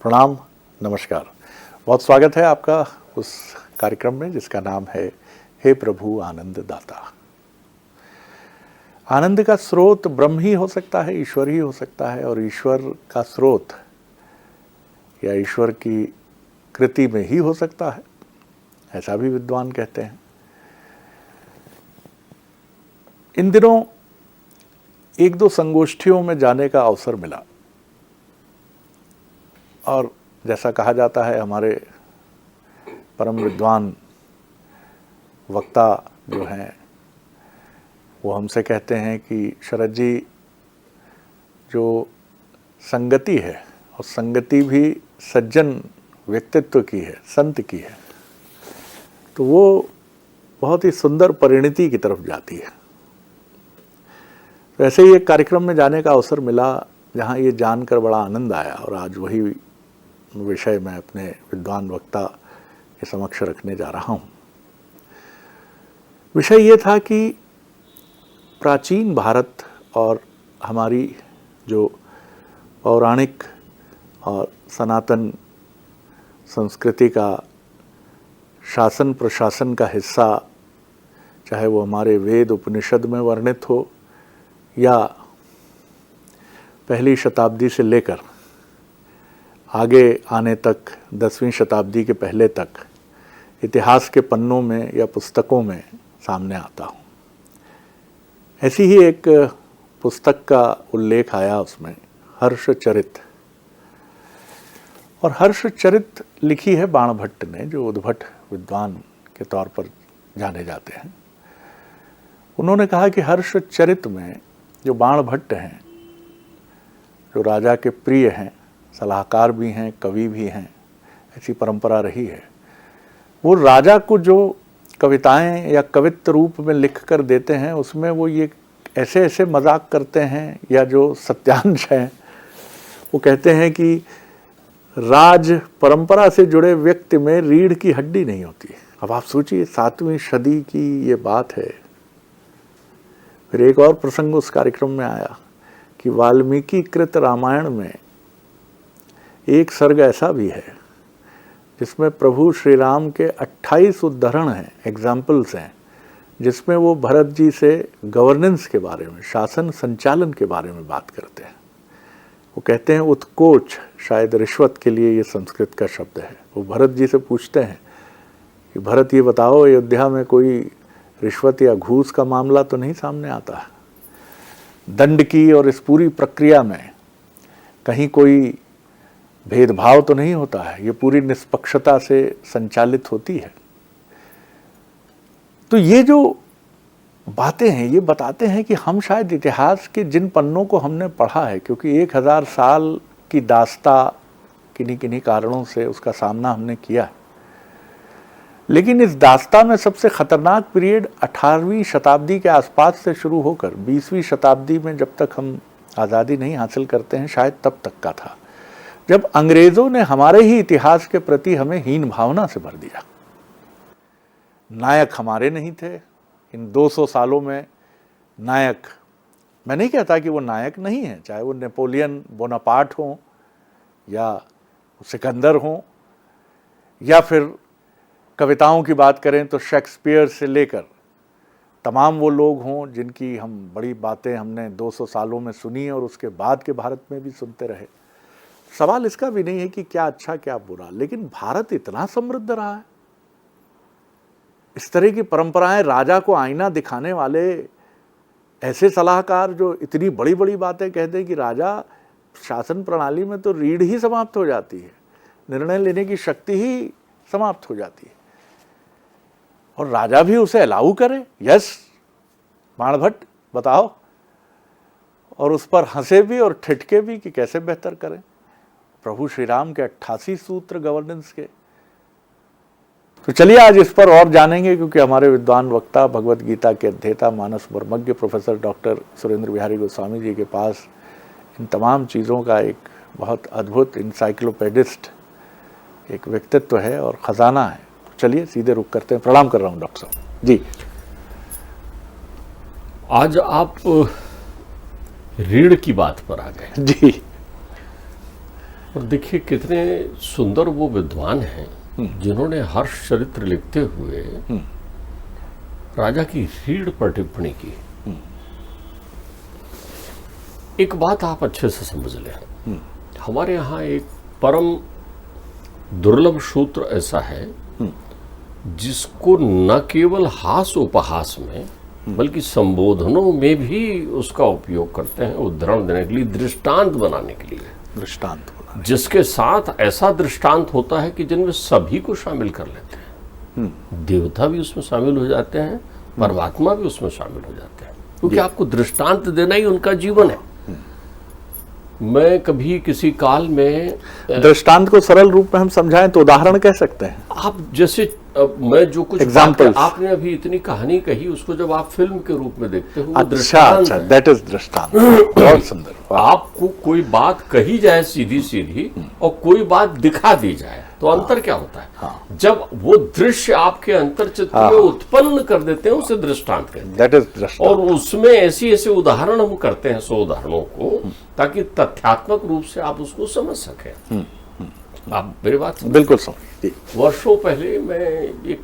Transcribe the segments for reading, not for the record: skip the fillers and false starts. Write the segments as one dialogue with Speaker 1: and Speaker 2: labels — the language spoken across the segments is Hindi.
Speaker 1: प्रणाम, नमस्कार। बहुत स्वागत है आपका उस कार्यक्रम में जिसका नाम है हे प्रभु आनंद दाता। आनंद का स्रोत ब्रह्म ही हो सकता है, ईश्वर ही हो सकता है, और ईश्वर का स्रोत या ईश्वर की कृति में ही हो सकता है, ऐसा भी विद्वान कहते हैं। इन दिनों एक दो संगोष्ठियों में जाने का अवसर मिला, और जैसा कहा जाता है हमारे परम विद्वान वक्ता जो हैं वो हमसे कहते हैं कि शरद जी, जो संगति है और संगति भी सज्जन व्यक्तित्व की है, संत की है, तो वो बहुत ही सुंदर परिणति की तरफ जाती है। तो ऐसे ही एक कार्यक्रम में जाने का अवसर मिला जहाँ ये जानकर बड़ा आनंद आया, और आज वही विषय मैं अपने विद्वान वक्ता के समक्ष रखने जा रहा हूँ। विषय ये था कि प्राचीन भारत और हमारी जो पौराणिक और सनातन संस्कृति का शासन प्रशासन का हिस्सा, चाहे वो हमारे वेद उपनिषद में वर्णित हो या पहली शताब्दी से लेकर आगे आने तक 10वीं शताब्दी के पहले तक इतिहास के पन्नों में या पुस्तकों में सामने आता हूँ। ऐसी ही एक पुस्तक का उल्लेख आया उसमें, हर्षचरित। और हर्षचरित लिखी है बाणभट्ट ने, जो उद्भट विद्वान के तौर पर जाने जाते हैं। उन्होंने कहा कि हर्षचरित में जो बाणभट्ट हैं, जो राजा के प्रिय हैं, सलाहकार भी हैं, कवि भी हैं, ऐसी परंपरा रही है, वो राजा को जो कविताएं या कवित्व रूप में लिख कर देते हैं उसमें वो ये ऐसे ऐसे मजाक करते हैं, या जो सत्यांश हैं वो कहते हैं कि राज परंपरा से जुड़े व्यक्ति में रीढ़ की हड्डी नहीं होती। अब आप सोचिए, 7वीं सदी की ये बात है। फिर एक और प्रसंग उस कार्यक्रम में आया कि वाल्मीकि कृत रामायण में एक सर्ग ऐसा भी है जिसमें प्रभु श्री राम के 28 उद्धरण हैं, एग्जाम्पल्स हैं, जिसमें वो भरत जी से गवर्नेंस के बारे में, शासन संचालन के बारे में बात करते हैं। वो कहते हैं उत्कोच, शायद रिश्वत के लिए ये संस्कृत का शब्द है। वो भरत जी से पूछते हैं कि भरत ये बताओ, अयोध्या में कोई रिश्वत या घूस का मामला तो नहीं सामने आता है? दंड की और इस पूरी प्रक्रिया में कहीं कोई भेदभाव तो नहीं होता है? ये पूरी निष्पक्षता से संचालित होती है। तो ये जो बातें हैं ये बताते हैं कि हम शायद इतिहास के जिन पन्नों को हमने पढ़ा है, क्योंकि 1000 साल की दास्ता किन्हीं किन्हीं कारणों से उसका सामना हमने किया है, लेकिन इस दास्ता में सबसे खतरनाक पीरियड 18वीं शताब्दी के आसपास से शुरू होकर 20वीं शताब्दी में जब तक हम आज़ादी नहीं हासिल करते हैं, शायद तब तक का था, जब अंग्रेज़ों ने हमारे ही इतिहास के प्रति हमें हीन भावना से भर दिया। नायक हमारे नहीं थे इन 200 सालों में। नायक, मैं नहीं कहता कि वो नायक नहीं है, चाहे वो नेपोलियन बोनापार्ट हों या सिकंदर हों, या फिर कविताओं की बात करें तो शेक्सपियर से लेकर तमाम वो लोग हों जिनकी हम बड़ी बातें हमने 200 सालों में सुनी और उसके बाद के भारत में भी सुनते रहे। सवाल इसका भी नहीं है कि क्या अच्छा क्या बुरा, लेकिन भारत इतना समृद्ध रहा है। इस तरह की परंपराएं, राजा को आईना दिखाने वाले ऐसे सलाहकार जो इतनी बड़ी बड़ी बातें कहते हैं कि राजा शासन प्रणाली में तो रीढ़ ही समाप्त हो जाती है, निर्णय लेने की शक्ति ही समाप्त हो जाती है, और राजा भी उसे अलाउ करे। यस बाणभट्ट बताओ, और उस पर हंसे भी और ठिठके भी कि कैसे बेहतर करें। प्रभु श्री राम के 88 सूत्र गवर्नेंस के। तो चलिए आज इस पर और जानेंगे, क्योंकि हमारे विद्वान वक्ता, भगवत गीता के अध्येता, मानस मर्मज्ञ प्रोफेसर डॉक्टर सुरेंद्र बिहारी गोस्वामी जी के पास इन तमाम चीज़ों का एक बहुत अद्भुत इंसाइक्लोपीडिस्ट एक व्यक्तित्व है और ख़जाना है। चलिए सीधे रुक करते हैं। प्रणाम कर रहा हूँ डॉक्टर साहब जी।
Speaker 2: आज आप रीढ़ की बात पर आ गए
Speaker 1: जी।
Speaker 2: और देखिए कितने सुंदर वो विद्वान हैं जिन्होंने हर्ष चरित्र लिखते हुए राजा की रीढ़ पर टिप्पणी की। एक बात आप अच्छे से समझ लें, हमारे यहाँ एक परम दुर्लभ सूत्र ऐसा है जिसको न केवल हास उपहास में बल्कि संबोधनों में भी उसका उपयोग करते हैं, उदाहरण देने के लिए, दृष्टांत बनाने के लिए।
Speaker 1: दृष्टांत
Speaker 2: जिसके साथ ऐसा दृष्टांत होता है कि जिनमें सभी को शामिल कर लेते हैं, देवता भी उसमें शामिल हो जाते हैं, परमात्मा भी उसमें शामिल हो जाते हैं, क्योंकि आपको दृष्टांत देना ही उनका जीवन है। मैं कभी किसी काल में
Speaker 1: दृष्टांत को सरल रूप में हम समझाएं तो उदाहरण कह सकते हैं।
Speaker 2: आप जैसे मैं जो कुछ आपने अभी इतनी कहानी कही, उसको जब आप फिल्म के रूप में देखते हो,
Speaker 1: अच्छा, दैट इज दृष्टांत। बहुत सुंदर।
Speaker 2: आपको कोई बात कही जाए सीधी सीधी और कोई बात दिखा दी जाए तो अंतर क्या होता है?
Speaker 1: हाँ।
Speaker 2: जब वो दृश्य आपके अंतर्चित्त में उत्पन्न कर देते हैं, उसे दृष्टांत कहते हैं।
Speaker 1: दैट इज दृष्टांत।
Speaker 2: और उसमें ऐसे उदाहरण हम करते हैं, 100 उदाहरणों को, ताकि तथ्यात्मक रूप से आप उसको समझ सकें। आप मेरी बात
Speaker 1: बिल्कुल समझ।
Speaker 2: वर्षों पहले मैं एक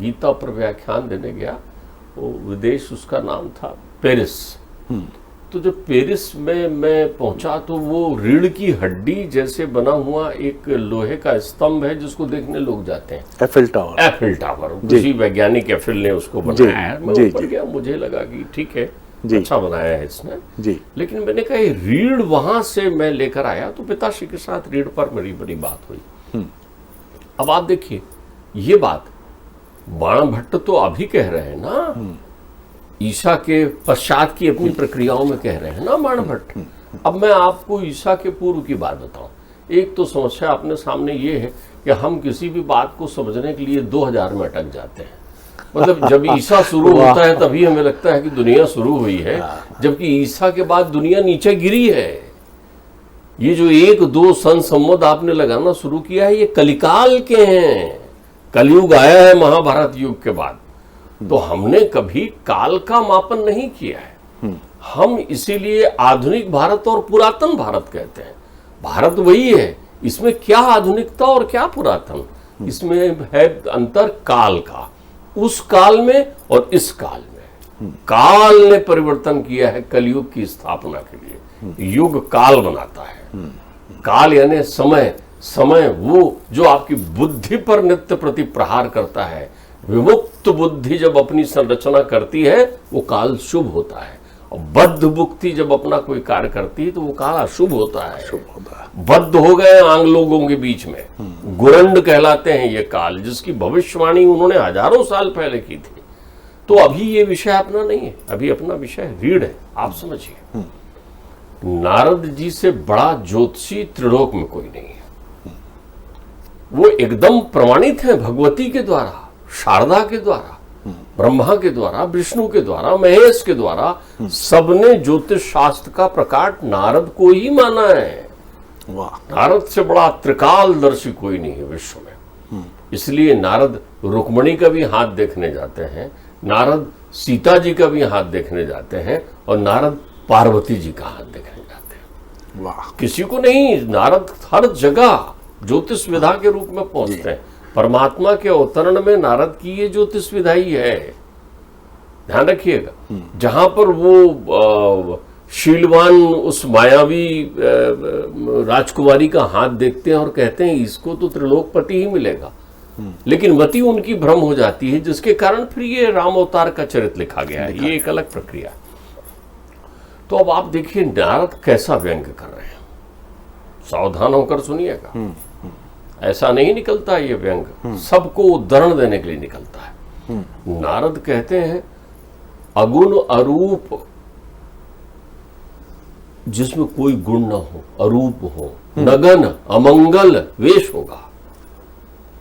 Speaker 2: गीता पर व्याख्यान देने गया, वो विदेश, उसका नाम था पेरिस। तो जब पेरिस में मैं पहुंचा तो वो रीढ़ की हड्डी जैसे बना हुआ एक लोहे का स्तंभ है जिसको देखने लोग जाते हैं,
Speaker 1: एफिल टावर।
Speaker 2: एफिल टावर, किसी वैज्ञानिक एफिल ने उसको बनाया है। मैं ऊपर गया, मुझे लगा कि ठीक है, अच्छा बनाया है इसने
Speaker 1: जी।
Speaker 2: लेकिन मैंने कहा रीढ़ वहां से मैं लेकर आया तो पिताश्री के साथ रीढ़ पर मेरी बड़ी बात हुई। अब आप देखिए, ये बात बाणभट्ट तो अभी कह रहे हैं ना, ईसा के पश्चात की अपनी प्रक्रियाओं में कह रहे हैं ना बाणभट्ट। अब मैं आपको ईसा के पूर्व की बात बताऊं। एक तो समस्या अपने सामने ये है कि हम किसी भी बात को समझने के लिए 2000 में अटक जाते हैं। मतलब जब ईसा शुरू होता है तभी हमें लगता है कि दुनिया शुरू हुई है, जबकि ईसा के बाद दुनिया नीचे गिरी है। ये जो 1-2 सन संवत आपने लगाना शुरू किया है, ये कलिकाल के हैं। कलयुग आया है महाभारत युग के बाद। तो हमने कभी काल का मापन नहीं किया है। हम इसीलिए आधुनिक भारत और पुरातन भारत कहते हैं। भारत वही है, इसमें क्या आधुनिकता और क्या पुरातन, इसमें है अंतर काल का। उस काल में और इस काल में काल ने परिवर्तन किया है कलयुग की स्थापना के लिए। युग काल बनाता है। काल यानी समय, समय वो जो आपकी बुद्धि पर नित्य प्रति प्रहार करता है। विमुक्त बुद्धि जब अपनी संरचना करती है वो काल शुभ होता है, और बद्ध बुद्धि जब अपना कोई कार्य करती है तो वो काल अशुभ होता है। शुभ होता है। बद्ध हो गए आंग लोगों के बीच में, गुरंड कहलाते हैं ये काल, जिसकी भविष्यवाणी उन्होंने हजारों साल पहले की थी। तो अभी ये विषय अपना नहीं है, अभी अपना विषय रीढ़ है। आप समझिए, नारद जी से बड़ा ज्योतिषी त्रिलोक में कोई नहीं है। वो एकदम प्रमाणित है भगवती के द्वारा, शारदा के द्वारा, ब्रह्मा के द्वारा, विष्णु के द्वारा, महेश के द्वारा। सबने ज्योतिष शास्त्र का प्रकाट नारद को ही माना है। नारद से बड़ा त्रिकालदर्शी कोई नहीं है विश्व में। इसलिए नारद रुक्मणी का भी हाथ देखने जाते हैं, नारद सीता जी का भी हाथ देखने जाते हैं, और नारद पार्वती जी का हाथ देखने जाते हैं। वाह। किसी को नहीं, नारद हर जगह ज्योतिष विधा के रूप में पहुंचते हैं। परमात्मा के अवतरण में नारद की ये ज्योतिष विधा ही है। ध्यान रखिएगा, जहां पर वो शीलवान उस मायावी राजकुमारी का हाथ देखते हैं और कहते हैं इसको तो त्रिलोकपति ही मिलेगा, लेकिन मति उनकी भ्रम हो जाती है, जिसके कारण फिर ये राम अवतार का चरित्र लिखा गया है। ये एक अलग प्रक्रिया। तो अब आप देखिए नारद कैसा व्यंग कर रहे हैं, सावधान होकर सुनिएगा। ऐसा नहीं निकलता ये व्यंग, सबको उदाहरण देने के लिए निकलता है। नारद कहते हैं अगुण अरूप, जिसमें कोई गुण ना हो, अरूप हो, नगन अमंगल वेश होगा।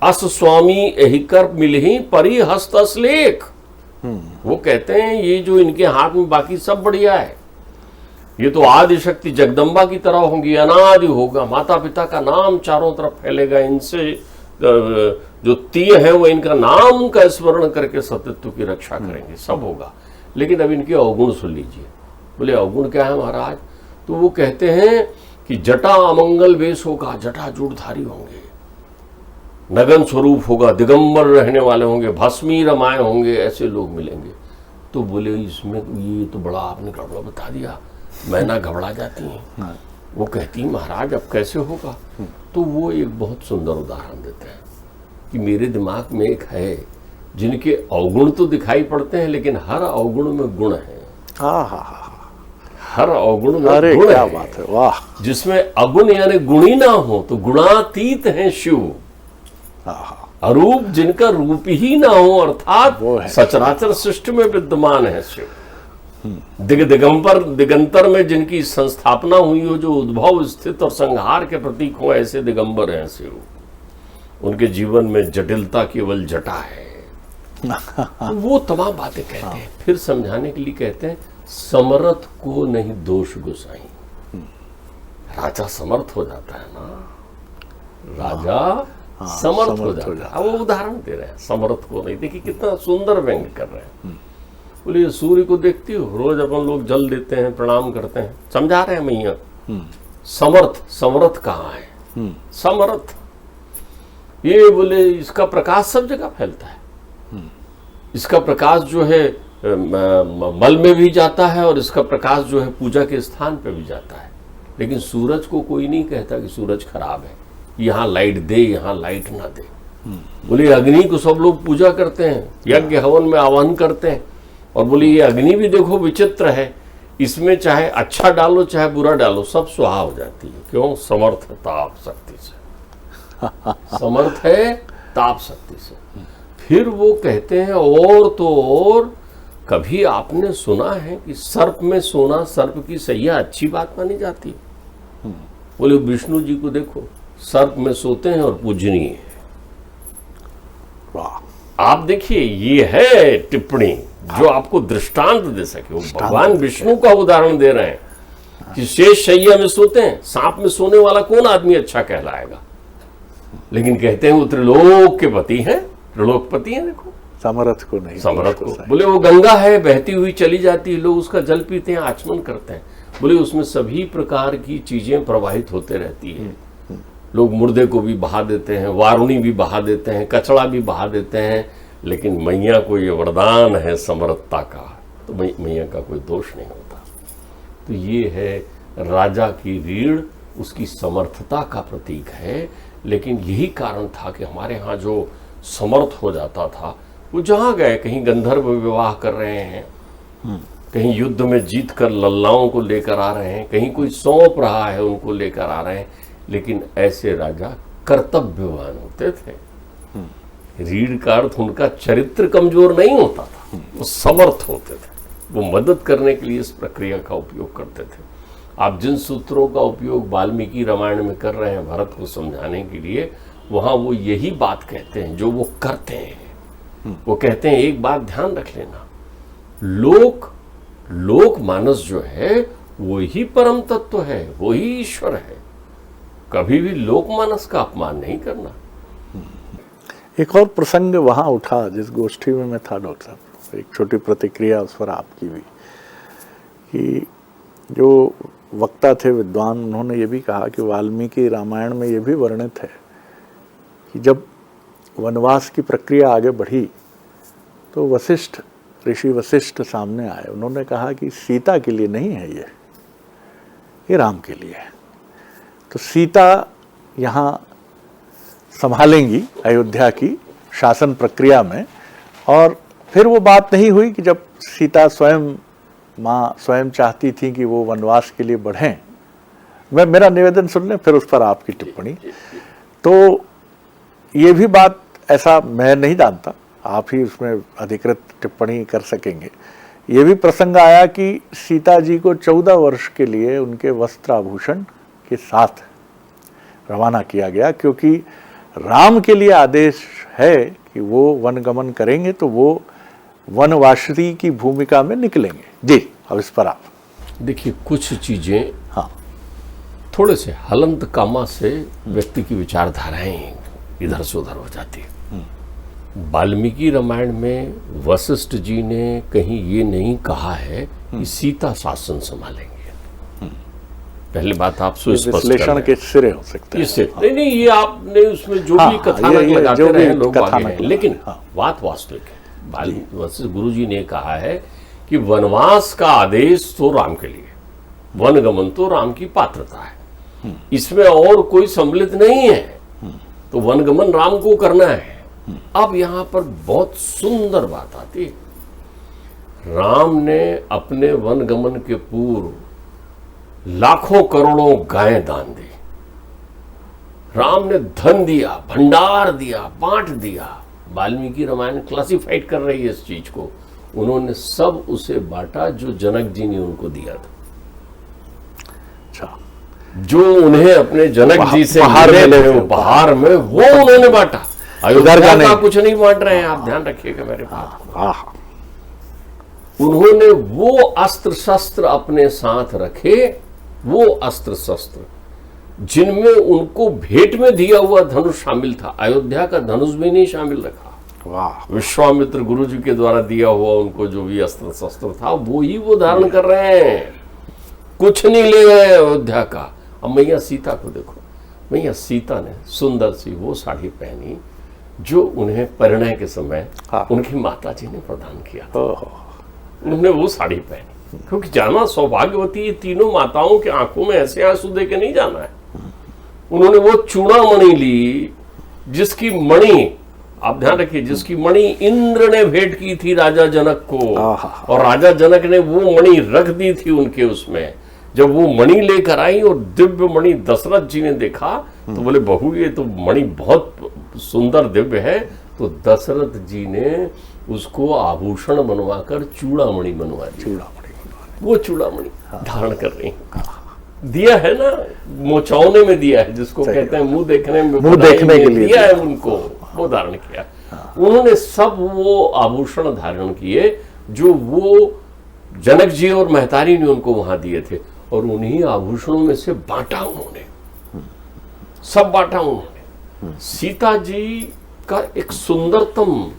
Speaker 2: अस स्वामी एहिकर मिलही परि हस्त असलेख। वो कहते हैं ये जो इनके हाथ में बाकी सब बढ़िया है, ये तो आदि शक्ति जगदम्बा की तरह होंगी, अनादि होगा, माता पिता का नाम चारों तरफ फैलेगा, इनसे जो तीय है वो इनका नाम का स्मरण करके सत्यत्व की रक्षा करेंगे, सब होगा। लेकिन अब इनके अवगुण सुन लीजिए। बोले अवगुण क्या है महाराज? तो वो कहते हैं कि जटा अमंगल वेश होगा, जटा जूड़धारी होंगे, नगन स्वरूप होगा, दिगंबर रहने वाले होंगे, भस्मी रमाए होंगे, ऐसे लोग मिलेंगे। तो बोले इसमें ये तो बड़ा आपने गड़बड़ बता दिया, मैना घबरा जाती हैं। वो कहती महाराज अब कैसे होगा? तो वो एक बहुत सुंदर उदाहरण देते हैं कि मेरे दिमाग में एक है जिनके अवगुण तो दिखाई पड़ते हैं लेकिन हर अवगुण में गुण है। हर अवगुण में
Speaker 1: अरे
Speaker 2: गुण
Speaker 1: क्या
Speaker 2: है।
Speaker 1: बात है, वाह।
Speaker 2: जिसमें अगुण यानी गुणी ना हो तो गुणातीत हैं शिव। अरूप जिनका रूप ही ना हो अर्थात
Speaker 1: वो है।
Speaker 2: सचराचर सृष्टि में विद्यमान है शिव। दिगंतर में जिनकी संस्थापना हुई हो, जो उद्भव स्थित और संहार के प्रतीक हो, ऐसे दिगंबर हैं शिव। उनके जीवन में जटिलता केवल जटा है। तो वो तमाम बातें कहते हैं। फिर समझाने के लिए कहते हैं समर्थ को नहीं दोष गुसाई। राजा समर्थ हो जाता है ना, राजा समर्थ हो जाता है। वो उदाहरण दे रहे हैं समर्थ को नहीं। देखिए कितना सुंदर व्यंग कर रहे हैं। बोलिए सूर्य को देखती हो, रोज अपन लोग जल देते हैं, प्रणाम करते हैं, समझा रहे हैं मैया। समर्थ, समर्थ कहाँ है? समर्थ ये बोले इसका प्रकाश सब जगह फैलता है। इसका प्रकाश जो है मल में भी जाता है और इसका प्रकाश जो है पूजा के स्थान पे भी जाता है। लेकिन सूरज को कोई नहीं कहता कि सूरज खराब है, यहाँ लाइट दे, यहाँ लाइट ना दे। बोले अग्नि को सब लोग पूजा करते हैं, यज्ञ हवन में आह्वान करते हैं, और बोले ये अग्नि भी देखो विचित्र है, इसमें चाहे अच्छा डालो चाहे बुरा डालो सब सुहा हो जाती है। क्यों? समर्थ है ताप शक्ति से। समर्थ है ताप शक्ति से। फिर वो कहते हैं और तो और कभी आपने सुना है कि सर्प में सोना, सर्प की सैया अच्छी बात मानी जाती है? बोले विष्णु जी को देखो, सर्प में सोते हैं और पूजनीय है। आप देखिए ये है टिप्पणी जो आपको दृष्टांत दे सके। वो भगवान विष्णु का उदाहरण दे रहे हैं कि शेष शैया में सोते हैं, सांप में सोने वाला कौन आदमी अच्छा कहलाएगा? लेकिन कहते हैं वो त्रिलोक के पति हैं, त्रिलोकपति हैं। देखो
Speaker 1: समर्थ को नहीं,
Speaker 2: समर्थ को। बोले वो गंगा है, बहती हुई चली जाती है, लोग उसका जल पीते हैं, आचमन करते हैं। बोले उसमें सभी प्रकार की चीजें प्रवाहित होते रहती है। लोग मुर्दे को भी बहा देते हैं, वारुणी भी बहा देते हैं, कचड़ा भी बहा देते हैं। लेकिन मैया को ये वरदान है समर्थता का, तो मैया का कोई दोष नहीं होता। तो ये है राजा की रीढ़, उसकी समर्थता का प्रतीक है। लेकिन यही कारण था कि हमारे यहाँ जो समर्थ हो जाता था वो जहाँ गए, कहीं गंधर्व विवाह कर रहे हैं, कहीं युद्ध में जीत कर लल्लाओं को लेकर आ रहे हैं, कहीं कोई सौंप रहा है उनको लेकर आ रहे हैं। लेकिन ऐसे राजा कर्तव्यवान होते थे। रीढ़ का अर्थ उनका चरित्र कमजोर नहीं होता था, वो समर्थ होते थे। वो मदद करने के लिए इस प्रक्रिया का उपयोग करते थे। आप जिन सूत्रों का उपयोग वाल्मीकि रामायण में कर रहे हैं भरत को समझाने के लिए, वहां वो यही बात कहते हैं जो वो करते हैं। वो कहते हैं एक बात ध्यान रख लेना, लोक मानस जो है वो ही परम तत्व है, वो ही ईश्वर है। कभी भी लोक मानस का अपमान नहीं करना।
Speaker 1: एक और प्रसंग वहाँ उठा जिस गोष्ठी में मैं था डॉक्टर साहब, एक छोटी प्रतिक्रिया उस पर आपकी भी, कि जो वक्ता थे विद्वान, उन्होंने ये भी कहा कि वाल्मीकि रामायण में ये भी वर्णित है कि जब वनवास की प्रक्रिया आगे बढ़ी तो वशिष्ठ, ऋषि वशिष्ठ सामने आए। उन्होंने कहा कि सीता के लिए नहीं है ये राम के लिए है। तो सीता यहाँ संभालेंगी अयोध्या की शासन प्रक्रिया में। और फिर वो बात नहीं हुई कि जब सीता स्वयं चाहती थी कि वो वनवास के लिए बढ़ें। मेरा निवेदन सुन लें, फिर उस पर आपकी टिप्पणी। तो ये भी बात, ऐसा मैं नहीं जानता, आप ही उसमें अधिकृत टिप्पणी कर सकेंगे। ये भी प्रसंग आया कि सीता जी को 14 वर्ष के लिए उनके वस्त्र आभूषण के साथ रवाना किया गया, क्योंकि राम के लिए आदेश है कि वो वनगमन करेंगे तो वो वनवासी की भूमिका में निकलेंगे। जी, अब इस पर आप
Speaker 2: देखिए, कुछ चीजें
Speaker 1: हाँ
Speaker 2: थोड़े से हलंत कामा से व्यक्ति की विचारधाराएं इधर से उधर हो जाती है। वाल्मीकि रामायण में वशिष्ठ जी ने कहीं ये नहीं कहा है कि सीता शासन संभालेंगे। पहली बात आप सुस्पष्ट कर
Speaker 1: विश्लेषण
Speaker 2: लें।
Speaker 1: के सिरे हो सकते हैं।
Speaker 2: इससे नहीं, ये आपने उसमें जो
Speaker 1: हाँ,
Speaker 2: भी कथानक
Speaker 1: ये
Speaker 2: लगाते
Speaker 1: जो भी
Speaker 2: रहे लोग
Speaker 1: कथानक
Speaker 2: आगे हैं,
Speaker 1: लगा,
Speaker 2: लेकिन
Speaker 1: हाँ।
Speaker 2: बात वास्तविक है। वशिष्ठ गुरु जी ने कहा है कि वनवास का आदेश तो राम के लिए, वनगमन तो राम की पात्रता है, इसमें और कोई सम्मिलित नहीं है, तो वनगमन राम को करना है। अब यहां पर बहुत सुंदर बात आती है। राम ने अपने वनगमन के पूर्व लाखों करोड़ों गायें दान दी, राम ने धन दिया, भंडार दिया, बांट दिया। वाल्मीकि रामायण क्लासिफाइड कर रही है इस चीज को। उन्होंने सब उसे बांटा जो जनक जी ने उनको दिया था,
Speaker 1: अच्छा,
Speaker 2: जो उन्हें अपने जनक जी से
Speaker 1: उपहार
Speaker 2: मिले
Speaker 1: मिले
Speaker 2: थे
Speaker 1: थे,
Speaker 2: उपहार में, वो उन्होंने बांटा। अयोध्या
Speaker 1: का
Speaker 2: का
Speaker 1: नहीं।
Speaker 2: कुछ नहीं बांट रहे हैं, आप ध्यान रखिएगा मेरे बात को।
Speaker 1: हाँ,
Speaker 2: उन्होंने वो अस्त्र शस्त्र अपने साथ रखे, वो अस्त्र शस्त्र जिनमें उनको भेंट में दिया हुआ धनुष शामिल था। अयोध्या का धनुष भी नहीं शामिल रखा।
Speaker 1: वाह,
Speaker 2: विश्वामित्र गुरु जी के द्वारा दिया हुआ उनको जो भी अस्त्र शस्त्र था वो ही वो धारण कर रहे हैं, कुछ नहीं ले गए अयोध्या का। अब मैया सीता को देखो, मैया सीता ने सुंदर सी वो साड़ी पहनी जो उन्हें परिणय के समय
Speaker 1: हाँ।
Speaker 2: उनकी माता जी ने प्रदान किया था।
Speaker 1: ओहो,
Speaker 2: उन्होंने वो साड़ी पहनी, क्योंकि जाना सौभाग्यवती ये तीनों माताओं के आंखों में ऐसे आंसू दे के नहीं जाना है। उन्होंने वो चूड़ामणि ली जिसकी मणि, आप ध्यान रखिए, जिसकी मणि इंद्र ने भेंट की थी राजा जनक को,
Speaker 1: आहा।
Speaker 2: और राजा जनक ने वो मणि रख दी थी उनके उसमें। जब वो मणि लेकर आई और दिव्य मणि दशरथ जी ने देखा तो बोले बहू ये तो मणि बहुत सुंदर दिव्य है। तो दशरथ जी ने उसको आभूषण बनवाकर चूड़ामणि बनवा दिया।
Speaker 1: चूड़ामणि,
Speaker 2: वो चूड़ामणि धारण कर रही हैं। दिया है ना, मोचौने में दिया है, जिसको कहते हैं मुंह देखने में,
Speaker 1: मुंह देखने के लिए
Speaker 2: दिया है उनको, वो धारण किया। उन्होंने सब वो आभूषण धारण किए जो वो जनक जी और महतारी ने उनको वहां दिए थे, और उन्हीं आभूषणों में से बांटा उन्होंने, सब बांटा उन्होंने। सीता जी का एक सुंदरतम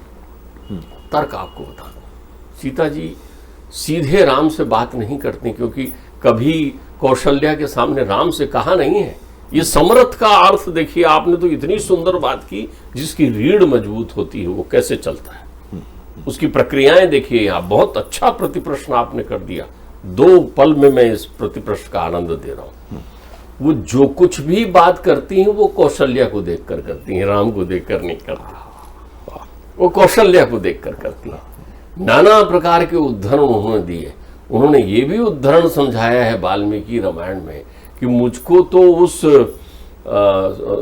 Speaker 2: तर्क आपको बता दूं। सीता जी सीधे राम से बात नहीं करती, क्योंकि कभी कौशल्या के सामने राम से कहा नहीं है। ये समर्थ का अर्थ देखिए, आपने तो इतनी सुंदर बात की, जिसकी रीढ़ मजबूत होती है वो कैसे चलता है, उसकी प्रक्रियाएं देखिए। यहाँ बहुत अच्छा प्रतिप्रश्न आपने कर दिया। 2 पल में मैं इस प्रतिप्रश्न का आनंद दे रहा हूं। वो जो कुछ भी बात करती हैं वो कौशल्या को देखकर करती हैं, राम को देखकर नहीं करती। वो कौशल्या को देखकर करती हैं। नाना प्रकार के उद्धरण उन्होंने दिए। उन्होंने ये भी उद्धरण समझाया है वाल्मीकि रामायण में कि मुझको तो उस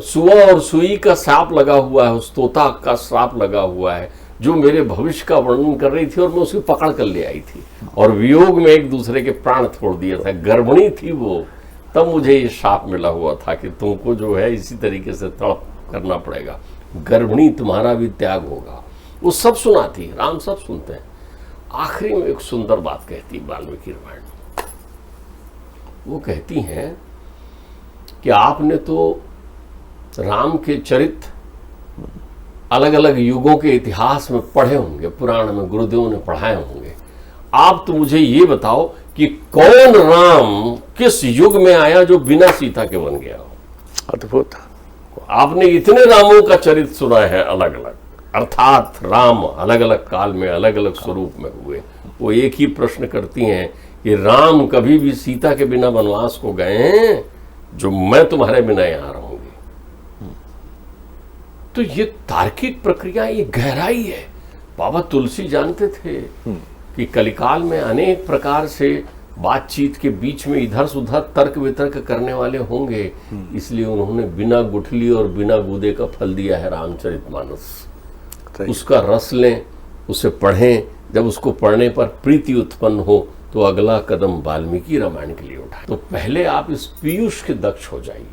Speaker 2: सुआ और सुई का श्राप लगा हुआ है, उस तोता का श्राप लगा हुआ है जो मेरे भविष्य का वर्णन कर रही थी, और मैं उसे पकड़ कर ले आई थी, और वियोग में एक दूसरे के प्राण छोड़ दिया था। गर्भिणी थी वो, तब मुझे ये श्राप मिला हुआ था कि तुमको जो है इसी तरीके से तड़प करना पड़ेगा, गर्भिणी तुम्हारा भी त्याग होगा। वो सब सुनाती है, राम सब सुनते हैं। आखिरी में एक सुंदर बात कहती है वाल्मीकि रामायण में। वो कहती हैं कि आपने तो राम के चरित्र अलग अलग युगों के इतिहास में पढ़े होंगे, पुराण में गुरुदेव ने पढ़ाए होंगे। आप तो मुझे ये बताओ कि कौन राम किस युग में आया जो बिना सीता के बन गया हो।
Speaker 1: अद्भुत।
Speaker 2: आपने इतने रामों का चरित्र सुना है अलग अलग, अर्थात राम अलग अलग काल में अलग अलग स्वरूप में हुए। वो एक ही प्रश्न करती हैं कि राम कभी भी सीता के बिना वनवास को गए हैं जो मैं तुम्हारे बिना यहां रहूंगी। तो ये तार्किक प्रक्रिया, ये गहराई है। बाबा तुलसी जानते थे कि कलिकाल में अनेक प्रकार से बातचीत के बीच में इधर से उधर तर्क वितर्क करने वाले होंगे, इसलिए उन्होंने बिना गुठली और बिना गूदे का फल दिया है रामचरितमानस। उसका रस लें, उसे पढ़ें, जब उसको पढ़ने पर प्रीति उत्पन्न हो तो अगला कदम वाल्मीकि रामायण के लिए उठाएं। तो पहले आप इस पीयूष के दक्ष हो जाइए,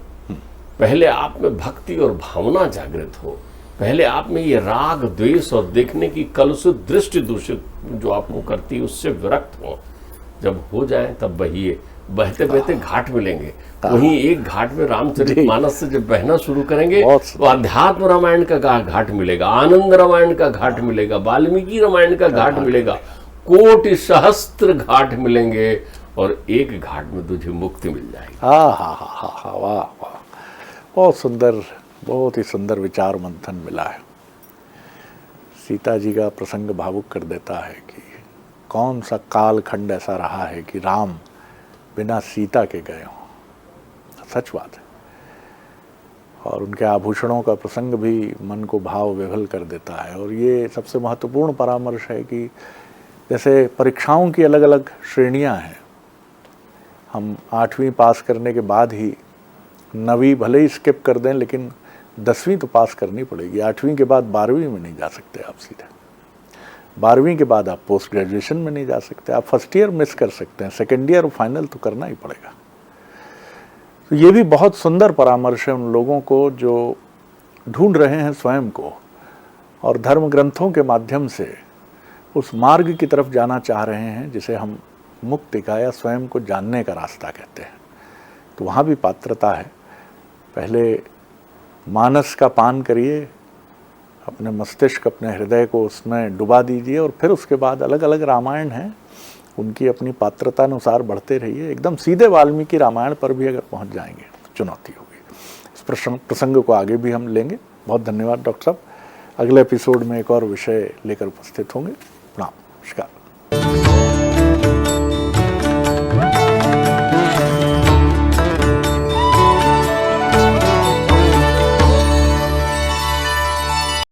Speaker 2: पहले आप में भक्ति और भावना जागृत हो, पहले आप में ये राग द्वेष और देखने की कलुषित दृष्टि दूषित जो आपको करती है उससे विरक्त हो। जब हो जाए तब बहिए, बहते बहते घाट मिलेंगे। वहीं एक घाट में रामचरितमानस से जब बहना शुरू करेंगे तो अध्यात्म रामायण का घाट मिलेगा, आनंद रामायण का घाट मिलेगा, वाल्मीकि रामायण का घाट मिलेगा, कोटि सहस्त्र घाट मिलेंगे। और एक घाट में तुझे मुक्ति मिल जाएगी।
Speaker 1: हा, वाह वाह, बहुत सुंदर, बहुत ही सुंदर विचार मंथन मिला है। सीता जी का प्रसंग भावुक कर देता है कि कौन सा कालखंड ऐसा रहा है कि राम बिना सीता के गए हों। सच बात है। और उनके आभूषणों का प्रसंग भी मन को भाव विभल कर देता है। और ये सबसे महत्वपूर्ण परामर्श है कि जैसे परीक्षाओं की अलग अलग श्रेणियां हैं, हम 8वीं पास करने के बाद ही 9वीं भले ही स्किप कर दें, लेकिन 10वीं तो पास करनी पड़ेगी। 8वीं के बाद 12वीं में नहीं जा सकते आप सीधे। 12वीं के बाद आप पोस्ट ग्रेजुएशन में नहीं जा सकते। आप फर्स्ट ईयर मिस कर सकते हैं, सेकेंड ईयर और फाइनल तो करना ही पड़ेगा। तो ये भी बहुत सुंदर परामर्श है उन लोगों को जो ढूंढ रहे हैं स्वयं को और धर्म ग्रंथों के माध्यम से उस मार्ग की तरफ जाना चाह रहे हैं जिसे हम मुक्ति का या स्वयं को जानने का रास्ता कहते हैं। तो वहाँ भी पात्रता है। पहले मानस का पान करिए, अपने मस्तिष्क, अपने हृदय को उसमें डुबा दीजिए और फिर उसके बाद अलग अलग रामायण हैं, उनकी अपनी पात्रता अनुसार बढ़ते रहिए। एकदम सीधे वाल्मीकि रामायण पर भी अगर पहुंच जाएंगे तो चुनौती होगी। इस प्रसंग को आगे भी हम लेंगे। बहुत धन्यवाद डॉक्टर साहब। अगले एपिसोड में एक और विषय लेकर उपस्थित होंगे। प्रणाम, नमस्कार।